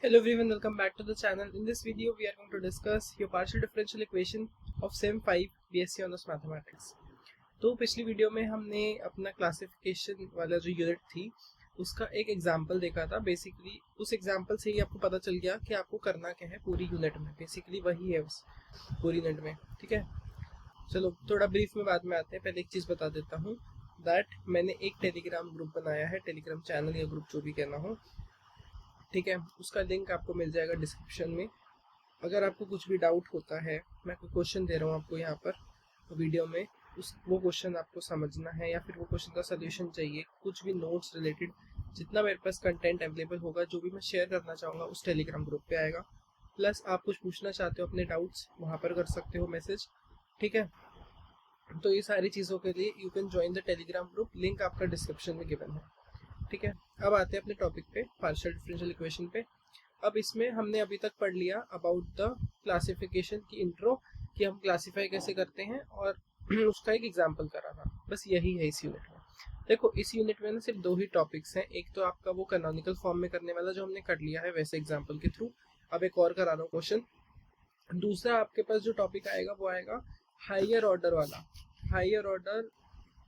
Hello everyone, welcome back to the channel. In this video, we are going to discuss your partial differential equation of SEM 5 BSc Honors Mathematics. तो पिछली video में हमने अपना classification वाला जो unit थी उसका एक एग्जांपल देखा था। बेसिकली उस एग्जांपल से ही आपको पता चल गया कि आपको करना क्या है पूरी यूनिट में। बेसिकली वही है उस पूरी यूनिट में। ठीक है, चलो थोड़ा ब्रीफ में बाद में आते हैं। पहले एक चीज़ बता देता हूँ दैट मैंने एक टेलीग्राम ग्रुप बनाया है, टेलीग्राम चैनल या ग्रुप जो भी कहना हो। ठीक है, उसका लिंक आपको मिल जाएगा डिस्क्रिप्शन में। अगर आपको कुछ भी डाउट होता है, मैं कोई क्वेश्चन दे रहा हूँ आपको यहाँ पर वीडियो में, वो क्वेश्चन आपको समझना है या फिर वो क्वेश्चन का सोल्यूशन चाहिए, कुछ भी नोट्स रिलेटेड, जितना मेरे पास कंटेंट अवेलेबल होगा, जो भी मैं शेयर करना चाहूँगा उस टेलीग्राम ग्रुप पे आएगा। प्लस आप कुछ पूछना चाहते हो अपने डाउट्स, वहाँ पर कर सकते हो मैसेज। ठीक है, तो ये सारी चीज़ों के लिए you can join the Telegram group, link आपका डिस्क्रिप्शन में गिवन है। ठीक है, अब आते हैं अपने टॉपिक पे, पार्शियल डिफरेंशियल इक्वेशन पे। अब इसमें हमने अभी तक पढ़ लिया अबाउट द क्लासिफिकेशन की इंट्रो, कि हम क्लासिफाई कैसे करते हैं, और उसका एक एग्जांपल करा था। बस यही है इस यूनिट में। देखो इस यूनिट में ना सिर्फ दो ही टॉपिक्स हैं। एक तो आपका वो कैनोनिकल फॉर्म में करने वाला जो हमने कर लिया है वैसे एग्जाम्पल के थ्रू, अब एक और करा रहा हूँ क्वेश्चन। दूसरा आपके पास जो टॉपिक आएगा वो आएगा हायर ऑर्डर वाला, higher order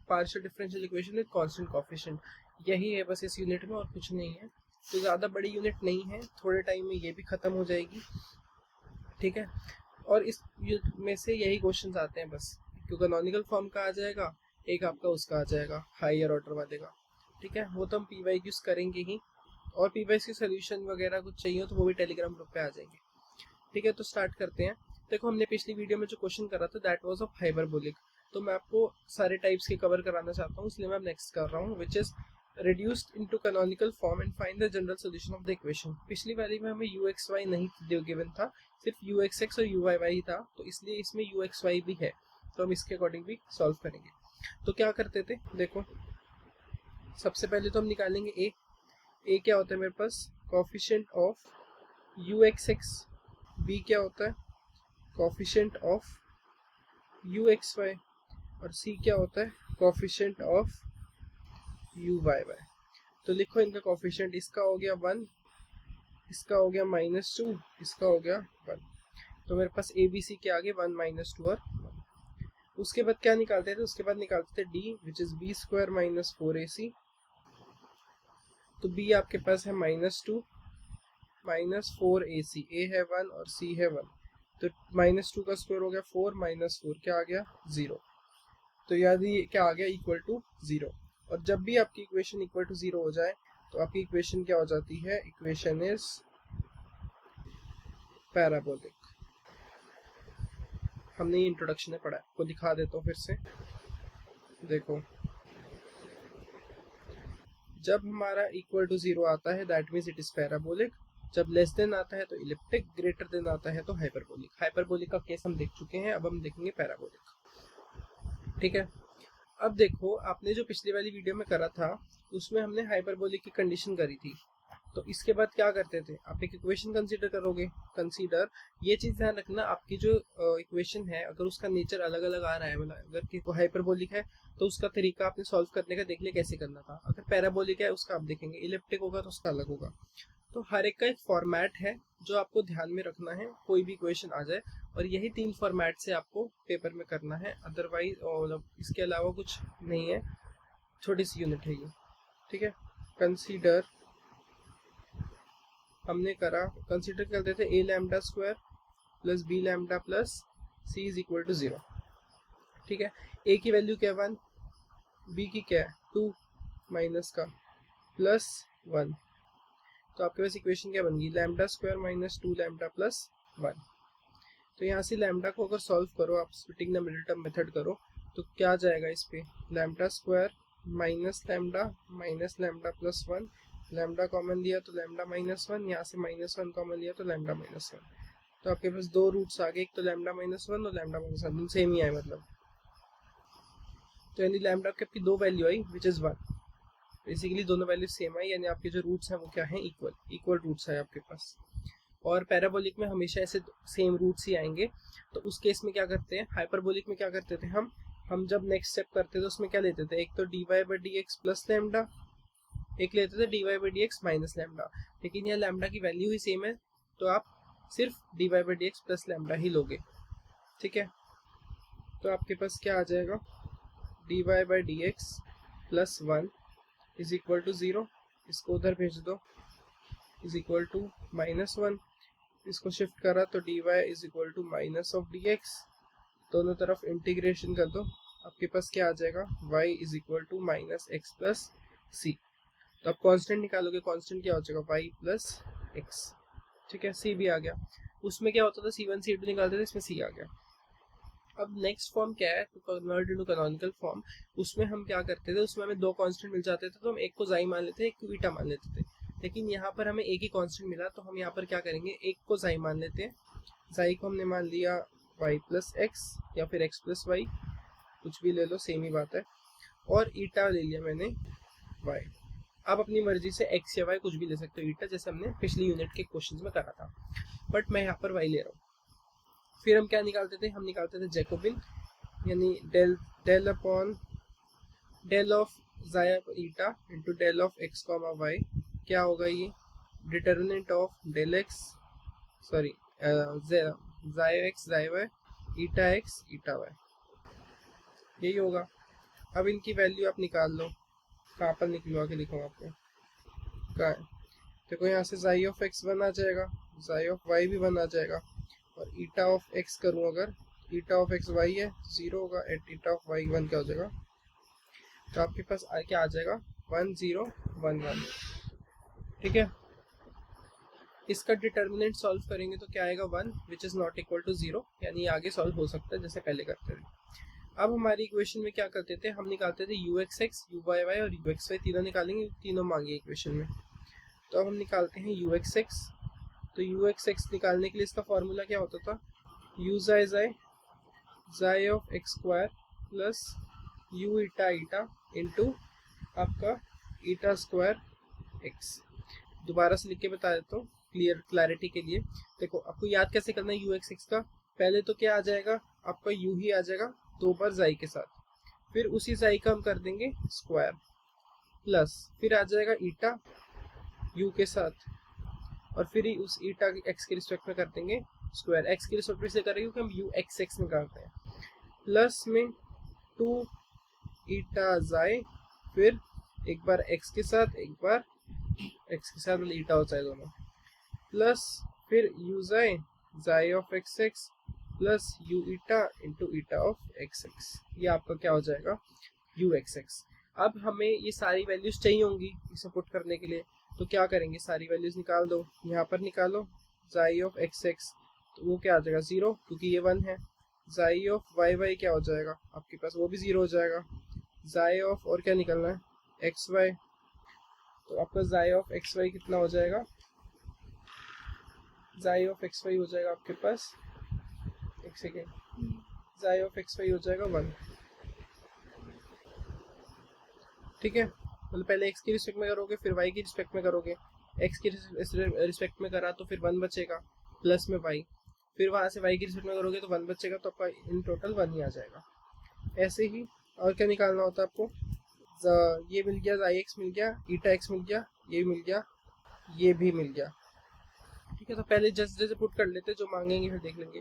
partial differential equation with constant coefficient. यही है बस इस यूनिट में, और कुछ नहीं है। तो ज़्यादा बड़ी यूनिट नहीं है, थोड़े टाइम में ये भी ख़त्म हो जाएगी। ठीक है, और इस में से यही क्वेश्चंस आते हैं बस, क्योंकि कैनोनिकल फॉर्म का आ जाएगा, एक आपका उसका आ जाएगा हायर ऑर्डर वाले का। ठीक है, वो तो हम पीवाईक्यूज करेंगे ही, और पीवाईक्यू सोल्यूशन वगैरह कुछ चाहिए हो तो वो भी टेलीग्राम ग्रुप पे आ जाएंगे। ठीक है, तो स्टार्ट करते हैं। देखो हमने पिछली वीडियो में जो क्वेश्चन करा था दैट वाज ऑफ हाइपरबोलिक, तो मैं आपको सारे टाइप्स के कवर कराना चाहता हूँ, इसलिए मैं नेक्स्ट कर रहा हूँ, which is reduced into canonical form and find the general solution of the equation। पिछली वाली में हमें uxy नहीं गिवन था, सिर्फ uxx और uyy था, तो इसलिए इसमें uxy भी है, तो हम इसके अकॉर्डिंग भी सॉल्व करेंगे। तो क्या करते थे, देखो सबसे पहले तो हम निकालेंगे a क्या होता है मेरे पास, कोफिशिएंट ऑफ uxx, b क्या होता है कोफिशिएंट ऑफ uxy, और c क्या होता है कोफिशिएंट ऑफ uyy। तो लिखो इनका कोफिशिएंट, इसका हो गया 1, इसका हो गया -2, इसका हो गया 1। तो मेरे पास ए बी सी के आगे 1 -2 और 1। उसके बाद क्या निकालते थे, उसके बाद निकालते थे d, which is b square -4ac। तो बी आपके पास है -2 -4ac, ए है 1 और सी है 1, तो -2 का स्क्वायर हो गया 4, -4 क्या आ गया 0। तो याद ये क्या आ गया, इक्वल टू 0। और जब भी आपकी इक्वेशन इक्वल टू 0 हो जाए तो आपकी इक्वेशन क्या हो जाती है, इक्वेशन इज पैराबोलिक। हमने ये इंट्रोडक्शन में पढ़ा है, आपको दिखा देता हूँ फिर से। देखो जब हमारा इक्वल टू 0 आता है that means it is parabolic, जब लेस देन आता है तो इलिप्टिक, ग्रेटर देन आता है तो हाइपरबोलिक। हाइपरबोलिक का केस हम देख चुके हैं, अब हम देखेंगे पैराबोलिक। ठीक है, अब देखो आपने जो पिछली वाली वीडियो में करा था उसमें हमने हाइपरबोलिक की कंडीशन करी थी, तो इसके बाद क्या करते थे, आप एक इक्वेशन कंसीडर करोगे। कंसीडर ये चीज़ ध्यान रखना, आपकी जो इक्वेशन है अगर उसका नेचर अलग अलग आ रहा है, मतलब अगर वो हाइपरबोलिक है तो उसका तरीका आपने सॉल्व करने का देख लिया कैसे करना था, अगर पैराबोलिक है उसका आप देखेंगे, इलिप्टिक होगा तो उसका अलग होगा। तो हर एक का एक फॉर्मेट है जो आपको ध्यान में रखना है, कोई भी क्वेश्चन आ जाए, और यही 3 फॉर्मेट से आपको पेपर में करना है, अदरवाइज मतलब इसके अलावा कुछ नहीं है, छोटी सी यूनिट है ये। ठीक है, कंसीडर हमने करा, कंसीडर करते थे a lambda square plus b lambda plus c is equal to 0। ठीक है, a की वैल्यू क्या है 1, b की क्या है 2 माइनस का प्लस 1, तो आपके पास इक्वेशन क्या बन गई, लैम्डा स्क्वायर -2 लैम्डा प्लस 1। तो यहाँ से लैम्डा को अगर सॉल्व करो आप, splitting the middle term method करो, तो क्या आ जाएगा इस पे, lambda square minus lambda plus 1, lambda common लिया तो लैम्डा -1, यहाँ से -1 कॉमन लिया तो लैम्डा -1। तो आपके पास दो रूट्स आ गए, एक तो लैम्डा -1 और लैम्डा -1, सेम ही आए मतलब। तो यानी लैम्डा की आपकी दो value I which is 1, basically दोनों वैल्यू सेम आई, यानी आपके जो रूट्स हैं वो क्या हैं, इक्वल रूट्स है आपके पास। और पैराबोलिक में हमेशा ऐसे सेम रूट्स ही आएंगे। तो उस केस में क्या करते हैं, हाइपरबोलिक में क्या करते थे हम जब नेक्स्ट स्टेप करते थे उसमें क्या लेते थे, एक तो dy/dx प्लस लैम्डा, एक लेते थे dy by D x minus lambda, लेकिन यहाँ लैम्डा की वैल्यू ही सेम है तो आप सिर्फ dy by D x plus lambda ही लोगे। ठीक है, तो आपके पास क्या आ जाएगा, dy by D x plus 1 is equal to 0, इसको उधर भेज दो, इज इक्वल टू -1, इसको शिफ्ट करा तो dy is equal to minus of d x, दोनों तरफ इंटीग्रेशन कर दो, आपके पास क्या आ जाएगा, y is equal to minus X plus C. तो आप कांस्टेंट निकालोगे, कांस्टेंट क्या हो जाएगा, y प्लस एक्स। ठीक है, c भी आ गया। उसमें क्या होता था, c1 c2 निकालते थे, इसमें c आ गया। अब नेक्स्ट फॉर्म क्या है, to convert into canonical form. उसमें हम क्या करते थे, उसमें हमें दो कांस्टेंट मिल जाते थे तो हम एक को जाई मान लेते, एक को ईटा मान लेते थे। लेकिन यहाँ पर हमें एक ही कांस्टेंट मिला तो हम यहाँ पर क्या करेंगे, एक को जाई मान लेते हैं, जाई को हमने मान लिया y प्लस एक्स या फिर x प्लस वाई, कुछ भी ले लो सेम ही बात है, और ईटा ले लिया मैंने y। आप अपनी मर्जी से x या y कुछ भी ले सकते हो ईटा, जैसे हमने पिछली यूनिट के क्वेश्चंस में करा था, बट मैं यहाँ पर y ले रहा हूँ। फिर हम क्या निकालते थे, हम निकालते थे जैकोबिन, यानी del upon del of xi eta into del of x comma y. क्या होगा ये, determinant of del x sorry xi x xi y eta x eta y, यही होगा। अब इनकी वैल्यू आप निकाल लो, कहाँ पर निकलवा के लिखूँगा आपको, कहाँ है, देखो यहाँ से जाई ऑफ एक्स 1 आ जाएगा, जाई ऑफ वाई भी 1 आ जाएगा, और ईटा ऑफ एक्स करूँ अगर, ईटा ऑफ एक्स वाई है 0 होगा, एट ईटा ऑफ वाई 1 क्या हो जाएगा, तो आपके पास क्या आ जाएगा 1 0 1 1। ठीक है, इसका डिटर्मिनेंट सॉल्व करेंगे तो क्या आएगा 1 which is not equal to 0, यानी आगे सॉल्व हो सकता है जैसे पहले करते थे। अब हमारी इक्वेशन में क्या करते थे, हम निकालते थे u x x u y y और यू एक्स वाई, तीनों निकालेंगे, तीनों मांगे इक्वेशन में। तो अब हम निकालते हैं यू एक्स एक्स, तो यू एक्स एक्स निकालने के लिए इसका फॉर्मूला क्या होता था, यू जाई जाई जाई of x square plus u eta eta into आपका ईटा स्क्वायर एक्स। दोबारा से लिख के बता देता हूँ क्लैरिटी के लिए। देखो आपको याद कैसे करना है यू एक्स एक्स का, पहले तो क्या आ जाएगा आपका यू ही आ जाएगा 2 बार जाई के साथ, फिर उसी जाई का हम कर देंगे स्क्वायर, प्लस फिर आ जाएगा ईटा यू के साथ, और फिर ही उस ईटा एक्स के रिस्पेक्ट में कर देंगे स्क्वायर, एक्स के रिस्पेक्ट में से करेंगे क्योंकि हम यू एक्स एक्स में करते हैं, प्लस में 2 ईटा जाए, फिर एक बार एक्स के साथ एक बार एक्स के साथ ईटा हो जाए दोनों, प्लस फिर यू जाए जाए of x x plus u eta into eta of x x, ये आपका क्या हो जाएगा यू एक्स एक्स। अब हमें ये सारी वैल्यूज चाहिए होंगी इसे पुट करने के लिए, तो क्या करेंगे, सारी वैल्यूज निकाल दो, यहाँ पर निकालो जाई ऑफ एक्स एक्स, तो वो क्या आ जाएगा 0 क्योंकि ये 1 है, जाई ऑफ वाई वाई क्या हो जाएगा आपके पास, वो भी 0 हो जाएगा, जाई ऑफ और क्या निकलना है एक्स वाई, तो आपका जाई ऑफ एक्स वाई कितना हो जाएगा, जाई ऑफ एक्स वाई हो जाएगा आपके पास, एक सेकेंड, जाई ऑफ एक्स वाई हो जाएगा 1। ठीक है, मतलब पहले एक्स की रिस्पेक्ट में करोगे फिर वाई की रिस्पेक्ट में करोगे, एक्स की रिस्पेक्ट में करा तो फिर 1 बचेगा प्लस में वाई, फिर वहाँ से वाई की रिस्पेक्ट में करोगे तो 1 बचेगा, तो आपका इन टोटल 1 ही आ जाएगा। ऐसे ही और क्या निकालना होता है आपको, ये मिल गया जाई एक्स मिल गया, ईटा एक्स मिल गया, ये मिल गया, ये भी मिल गया। ठीक है, तो पहले जैसे जैसे पुट कर लेते जो मांगेंगे फिर देख लेंगे।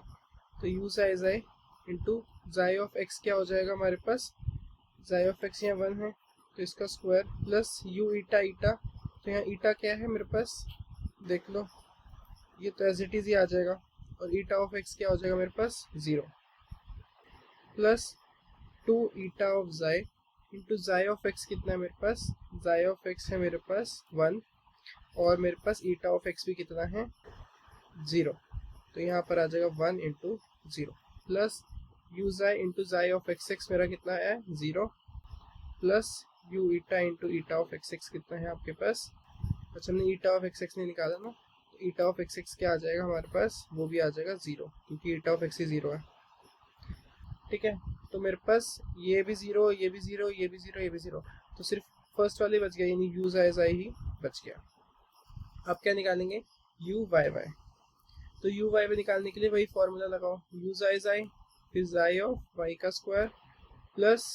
तो यू जाई जाई इंटू जाई ऑफ एक्स क्या हो जाएगा हमारे पास, जाई ऑफ एक्स यहाँ 1 है तो इसका स्क्वायर, प्लस यू ईटा ईटा, तो यहाँ ईटा क्या है मेरे पास देख लो, ये तो एज इट इज ही आ जाएगा, और ईटा ऑफ एक्स क्या हो जाएगा मेरे पास 0, प्लस 2 ईटा ऑफ जाई इंटू जाई ऑफ एक्स कितना है मेरे पास, जाई ऑफ एक्स है मेरे पास 1, और मेरे पास ईटा ऑफ एक्स भी कितना है 0, तो यहाँ पर आ जाएगा 1 into 0, plus u xi into xi of x x मेरा कितना है 0, plus u eta into eta of x x कितना है आपके पास, अच्छा हमने ईटा ऑफ एक्स एक्स नहीं निकाला ना, तो ईटा ऑफ एक्स एक्स क्या आ जाएगा हमारे पास, वो भी आ जाएगा 0 क्योंकि ईटा ऑफ एक्स ही 0 है। ठीक है, तो मेरे पास ये भी 0 ये भी 0 ये भी 0 ये भी 0, तो सिर्फ फर्स्ट वाले बच गया, यानी यू जाई जाई ही बच गया। अब क्या निकालेंगे यू वाई वाई, तो यू वाई वाई निकालने के लिए वही फॉर्मूला लगाओ, यू जाई जाई फिर जाई ऑफ वाई का स्क्वायर प्लस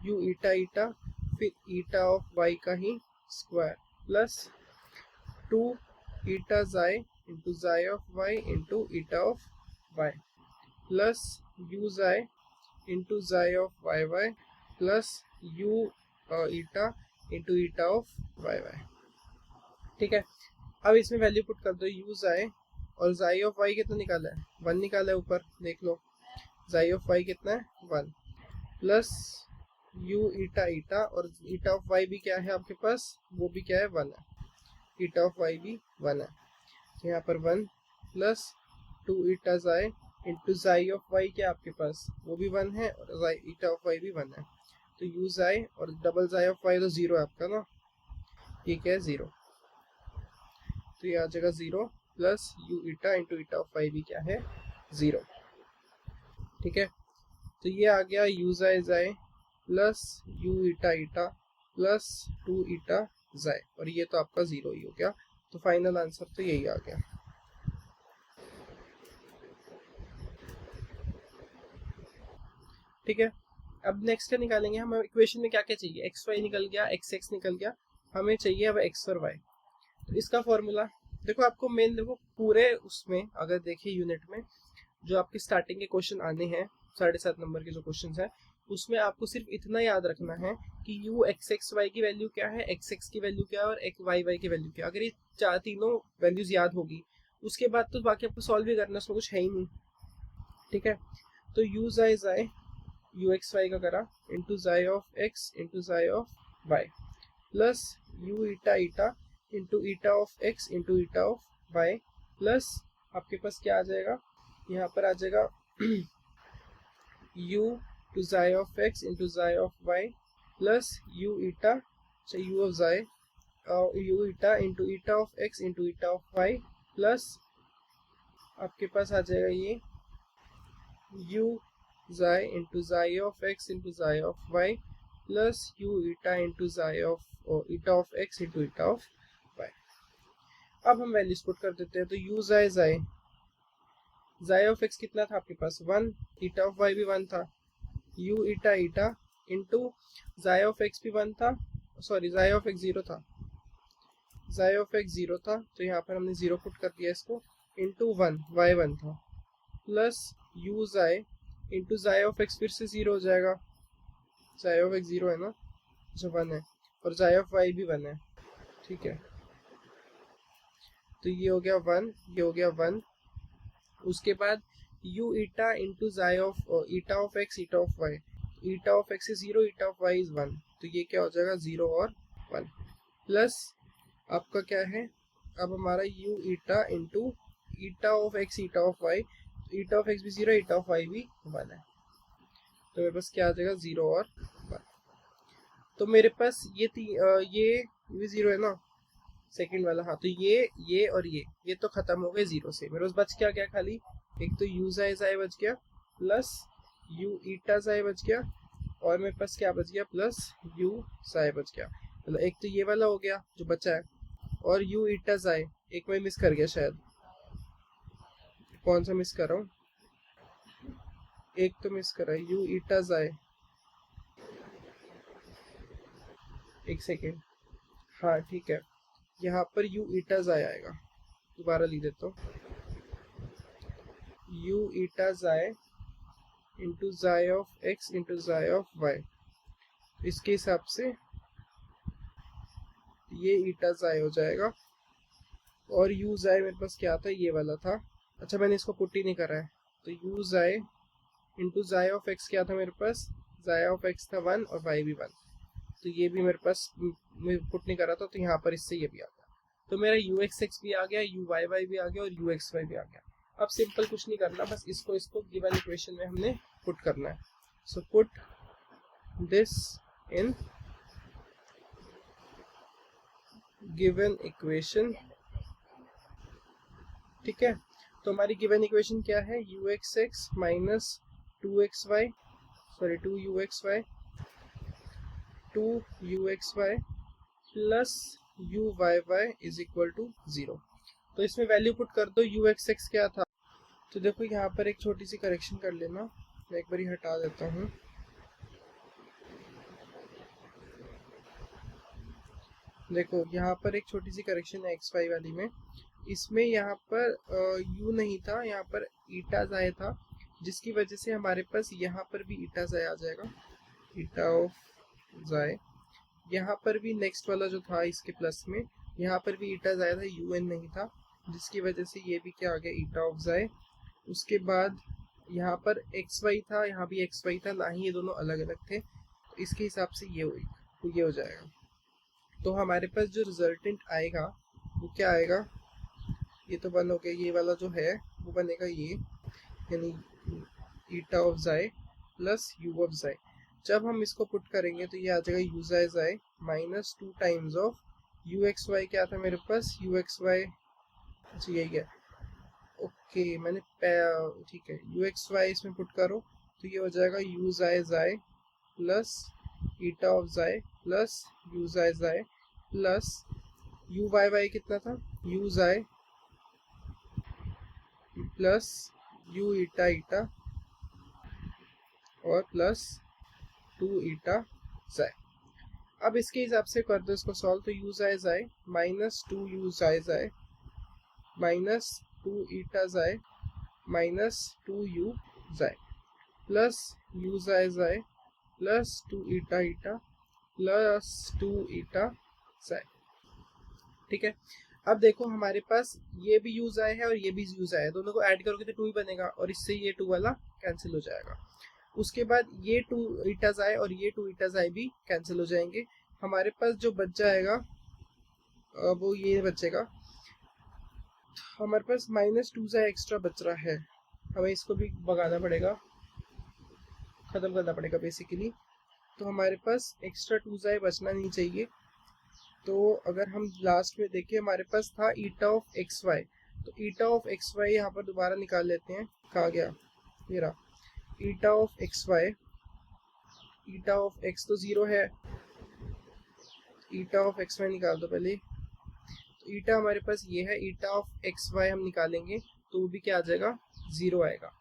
यू ईटा ईटा फिर ईटा ऑफ वाई का ही square plus 2 eta xi into xi of y into eta of y plus u xi into xi of y y plus u eta into eta of y y. ठीक है, अब इसमें value put कर दो, you जाई और जाई of Y कितना निकाला है, 1 निकाला है, ऊपर देख लो जाई ऑफ वाई कितना है 1 प्लस यू ईटा ईटा और ईटा ऑफ वाई भी क्या है आपके पास, वो भी क्या है 1 है, ईटा ऑफ वाई भी 1 है, तो यहाँ पर 1 plus 2 eta xi into xi of Y क्या आपके पास, वो भी 1 है और ईटा ऑफ वाई भी 1 है, तो यू जाई और डबल जाई ऑफ वाई तो 0 है आपका ना, ये क्या है 0, तो ये आ जाएगा 0 plus u eta into eta of y भी क्या है 0। ठीक है, तो ये आ गया यू जाई जाई प्लस यू ईटा ईटा प्लस 2 ईटा जाई और ये तो आपका 0 ही हो गया, तो फाइनल आंसर तो यही आ गया। ठीक है, अब नेक्स्ट क्या निकालेंगे हम, इक्वेशन में क्या क्या चाहिए, एक्स वाई निकल गया, एक्स एक्स निकल गया, हमें चाहिए अब एक्स और वाई। तो इसका फॉर्मूला देखो, आपको मेन देखो पूरे उसमें अगर देखिए यूनिट में जो आपके स्टार्टिंग के क्वेश्चन आने हैं 7.5 नंबर के जो क्वेश्चन है, उसमें आपको सिर्फ इतना याद रखना है कि यू एक्स एक्स वाई की वैल्यू क्या है, एक्स एक्स की वैल्यू क्या है और एक्स वाई वाई की वैल्यू क्या है। अगर ये तीनों वैल्यूज याद होगी उसके बाद तो बाकी आपको सॉल्व भी करना, उसमें कुछ है ही नहीं। ठीक है, तो यू जाई जाई यू एक्स वाई का करा into xi of x into xi of y plus u eta eta into eta of x into eta of y plus आपके पास क्या आ जाएगा, यहाँ पर आ जाएगा u to xi of x into xi of y plus u eta, so u of xi u eta into eta of x into eta of y plus आपके पास आ जाएगा ये u xi into xi of x into xi of y plus u eta into xi of eta of x into eta of y। अब हम values put कर देते हैं, तो u xi xi xi of x कितना था आपके पास 1, eta of y भी 1 था, u eta eta into xi of x भी 1 था, सॉरी xi of x 0 था, xi of x 0 था तो यहाँ पर हमने 0 पुट कर दिया इसको, इंटू 1 y 1 था plus u xi into xi of x फिर से 0 हो जाएगा, xi of x 0 है ना, जो 1 है और xi of y भी 1 है। ठीक है, तो ये हो गया 1, ये हो गया 1, उसके बाद u eta into xi of eta of x eta of y, eta of x is 0 eta of y is 1, तो ये क्या हो जाएगा 0 और 1 प्लस आपका क्या है, अब हमारा u eta into eta of x eta of y, eta of x भी 0 ईटा ऑफ y भी 1 है, तो मेरे पास क्या आ जाएगा 0 और 1। तो मेरे पास ये भी 0 है ना सेकंड वाला, हाँ तो ये और ये तो खत्म हो गए 0 से, मेरे पास बच क्या क्या खाली, एक तो u xi xi बच गया प्लस u ईटा xi बच गया और मेरे पास क्या बच गया प्लस u xi बच गया, मतलब एक तो ये वाला हो गया जो बचा है और u ईटा xi एक मैं मिस कर गया शायद, कौन सा मिस कर रहा हूँ, एक तो मिस कर रहा है u ईटा xi, एक सेकेंड, हाँ ठीक है, यहाँ पर u ईटा xi आएगा, दोबारा लिख देता हूँ, u eta xi into xi of x into xi of y, इसके हिसाब से ये ईटा xi हो जाएगा और u xi मेरे पास क्या था, ये वाला था, अच्छा मैंने इसको पुट ही नहीं करा है, तो u xi into xi of x क्या था मेरे पास, xi ऑफ x था 1 और y भी 1, तो ये भी मेरे पास मैं पुट नहीं करा था, तो यहाँ पर इससे ये भी आ गया, तो मेरा u x x भी आ गया, u y y भी आ गया और u x y भी आ गया। अब सिंपल कुछ नहीं करना, बस इसको गिवन इक्वेशन में हमने पुट करना है, so put this in given equation. ठीक है, तो हमारी गिवन इक्वेशन क्या है, u x x minus 2xy sorry 2uxy 2uxy plus uyy is equal to 0। तो इसमें वैल्यू पुट कर दो, u x x क्या था, तो देखो यहाँ पर एक छोटी सी करेक्शन कर लेना, मैं एक बार हटा देता हूँ, देखो यहाँ पर एक छोटी सी करेक्शन है एक्स वाई वाली में, इसमें यहाँ पर यू नहीं था, यहाँ पर ईटा जाए था, जिसकी वजह से हमारे पास यहाँ पर भी ईटा जाए आ जाएगा, ईटा ऑफ जाए। यहाँ पर भी नेक्स्ट वाला जो था इसके प्लस में, यहाँ पर भी ईटा जाए था, यू एन नहीं था, जिसकी वजह से ये भी क्या आ गया, ईटा ऑफ जाए। उसके बाद यहाँ पर एक्स वाई था, यहाँ भी एक्स वाई था, ना ही ये दोनों अलग अलग थे, तो इसके हिसाब से ये हो जाएगा। तो हमारे पास जो रिजल्टेंट आएगा वो क्या आएगा, ये तो बन हो गया, ये वाला जो है वो बनेगा ये, यानी ईटा ऑफ जाए प्लस यू ऑफ जाए। जब हम इसको पुट करेंगे तो ये आ जाएगा u xi xi minus 2 times of u x y, क्या था मेरे पास यू एक्स वाई, अच्छा यही है, ओके मैंने ठीक है, यू एक्स वाई इसमें पुट करो तो ये हो जाएगा यू जाए जाए प्लस ईटा ऑफ जाए प्लस यू जाए जाए प्लस यू वाई वाई कितना था, यू जाए प्लस यू ईटा ईटा और प्लस 2 ईटा जाए। अब इसके हिसाब से कर दो इसको सॉल्व, तो you xi xi minus 2 you xi xi minus 2 ईटा जाए माइनस 2 यू जाए प्लस यू जाए जाए प्लस 2 ईटा ईटा प्लस 2 ईटा जाए। ठीक है, अब देखो हमारे पास ये भी यूज आए है और ये भी यूज आया है, दोनों को ऐड करोगे तो 2 ही बनेगा और इससे ये 2 वाला कैंसिल हो जाएगा। उसके बाद ये 2 ईटाज आए और ये 2 ईटाज आए भी कैंसिल हो जाएंगे। हमारे पास जो बच जाएगा वो ये बचेगा, हमारे पास माइनस 2 जाए एक्स्ट्रा बच रहा है, हमें इसको भी भगाना पड़ेगा, खत्म करना पड़ेगा बेसिकली। तो हमारे पास एक्स्ट्रा 2 जाए बचना नहीं चाहिए। तो अगर हम लास्ट में देखें हमारे पास था ईटा ऑफ एक्स वाई, तो ईटा ऑफ एक्स वाई यहाँ पर दोबारा निकाल लेते हैं, कहाँ गया ये रहा, eta of x y, eta of x तो 0 है, ईटा ऑफ एक्स वाई निकाल दो पहले, तो ईटा हमारे पास ये है, ईटा ऑफ एक्स वाई हम निकालेंगे तो वो भी क्या आ जाएगा 0 आएगा।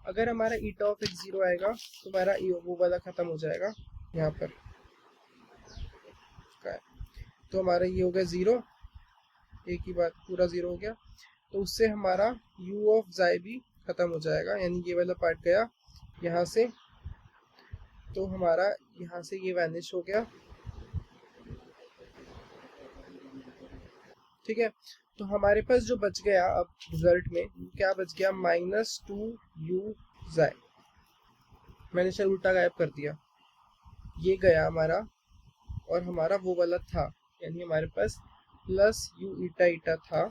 अगर हमारा ईटा ऑफ एक्स 0 आएगा तो हमारा वो वाला खत्म हो जाएगा यहाँ पर, तो हमारा ये हो गया 0, एक ही बात पूरा 0 हो गया, तो उससे हमारा u ऑफ जाए भी खत्म हो जाएगा, यानी ये वाला पार्ट गया यहाँ से, तो हमारा यहाँ से ये वैनिश हो गया। ठीक है, तो हमारे पास जो बच गया अब रिजल्ट में क्या बच गया, माइनस 2 यू जाए, मैंने शायद उल्टा गायब कर दिया, ये गया हमारा और हमारा वो वाला था, यानी हमारे पास प्लस यू ईटा ईटा था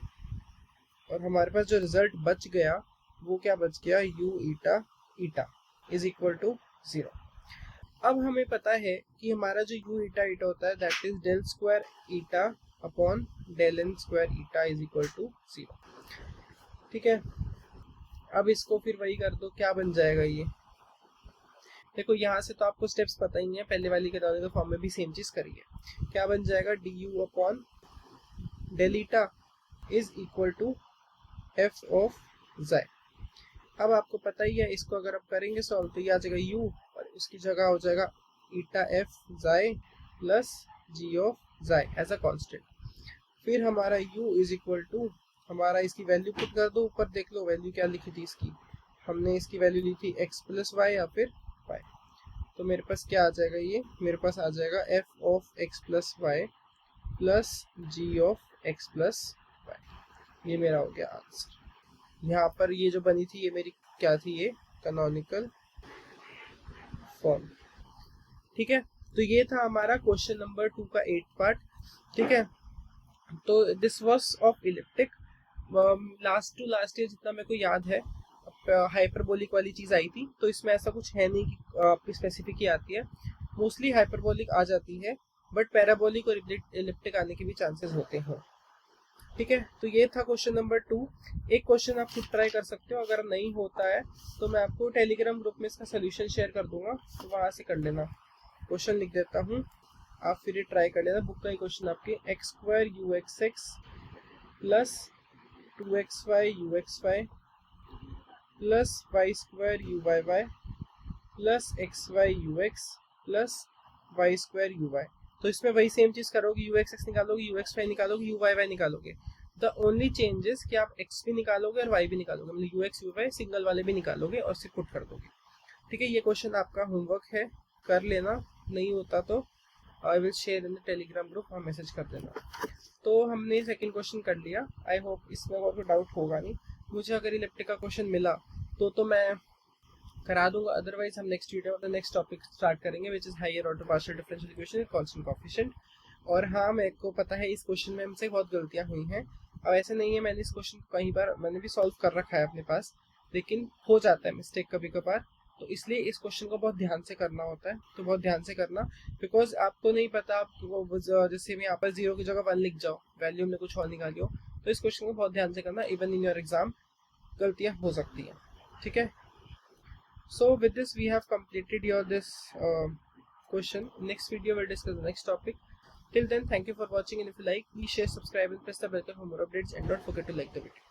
और हमारे पास जो रिजल्ट बच गया वो क्या बच गया, u eta eta is equal to 0। अब हमें पता है कि हमारा जो यू ईटा ईटा होता है that is del square eta upon del n square eta is equal to 0। ठीक है, अब इसको फिर वही कर दो, क्या बन जाएगा ये, देखो यहाँ से तो आपको स्टेप्स पता ही है, पहले वाली के तो फॉर्म में भी सेम चीज करी है, क्या बन जाएगा, d u upon del eta is equal to f of xi. अब आपको पता ही है, इसको अगर आप करेंगे सॉल्व तो ये आ जाएगा u और उसकी जगह हो जाएगा ईटा एफ जाए प्लस जी ऑफ जाए एज अ कांस्टेंट। फिर हमारा u इज इक्वल टू, हमारा इसकी वैल्यू पुट कर दो, ऊपर देख लो वैल्यू क्या लिखी थी इसकी, हमने इसकी वैल्यू ली थी x प्लस वाई या फिर y, तो मेरे पास क्या आ जाएगा, ये मेरे पास आ जाएगा f of x plus y plus g of x plus y, ये मेरा हो गया आंसर। यहाँ पर ये जो बनी थी ये मेरी क्या थी, ये कैनोनिकल फॉर्म। ठीक है, तो ये था हमारा क्वेश्चन नंबर 2 का 8 पार्ट। ठीक है, तो this was of elliptic, last to last year जितना मेरे को याद है हाइपरबोलिक वाली चीज आई थी, तो इसमें ऐसा कुछ है नहीं कि आपकी स्पेसिफिक ही आती है, मोस्टली हाइपरबोलिक आ जाती है, बट पैराबोलिक और इलिप्टिक आने के भी चांसेस होते हैं। ठीक है, तो ये था क्वेश्चन नंबर 2। एक क्वेश्चन आप खुद ट्राई कर सकते हो, अगर नहीं होता है तो मैं आपको टेलीग्राम ग्रुप में इसका सोल्यूशन शेयर कर दूंगा, तो वहां से कर लेना। क्वेश्चन लिख देता हूँ, आप फिर ये ट्राई कर लेना, बुक का ही क्वेश्चन आपके, x square u x x plus 2xy u x y plus y square u y y plus x y u x plus y square u y, तो इसमें वही सेम चीज़ करोगे, यू एक्स एक्स निकालोगे, u x y निकालोगे, u y y निकालोगे। The only changes कि आप एक्स भी निकालोगे और वाई भी निकालोगे, मतलब u x u y single वाले भी निकालोगे और सिर्फ पुट कर दोगे। ठीक है, ये क्वेश्चन आपका होमवर्क है, कर लेना, नहीं होता तो I will share in the Telegram group, आप मैसेज कर देना। तो हमने सेकंड क्वेश्चन कर लिया, आई होप इसमें और कोई डाउट होगा नहीं। मुझे अगर इलिप्टिक का क्वेश्चन मिला तो मैं करा दूंगा, अदरवाइज हम नेक्स्ट वीडियो में नेक्स्ट टॉपिक स्टार्ट करेंगे which is higher order partial differential equation constant coefficient. और हाँ, मेरे को पता है इस क्वेश्चन में हमसे बहुत गलतियां हुई हैं। अब ऐसे नहीं है, मैंने इस क्वेश्चन कई बार मैंने भी सॉल्व कर रखा है अपने पास, लेकिन हो जाता है मिस्टेक कभी कभार, तो इसलिए इस क्वेश्चन को बहुत ध्यान से करना होता है। तो बहुत ध्यान से करना, बिकॉज आपको नहीं पता, आपको जैसे मैं यहाँ पर 0 की जगह 1 लिख जाओ, वैल्यू हमने कुछ और निकाली हो, तो इस क्वेश्चन को बहुत ध्यान से करना, इवन इन योर एग्जाम गलतियाँ हो सकती हैं। ठीक है, so with this we have completed your this question. Next video we'll discuss the next topic. Till then, thank you for watching, and if you like, please share, subscribe and press the bell icon for more updates, and don't forget to like the video.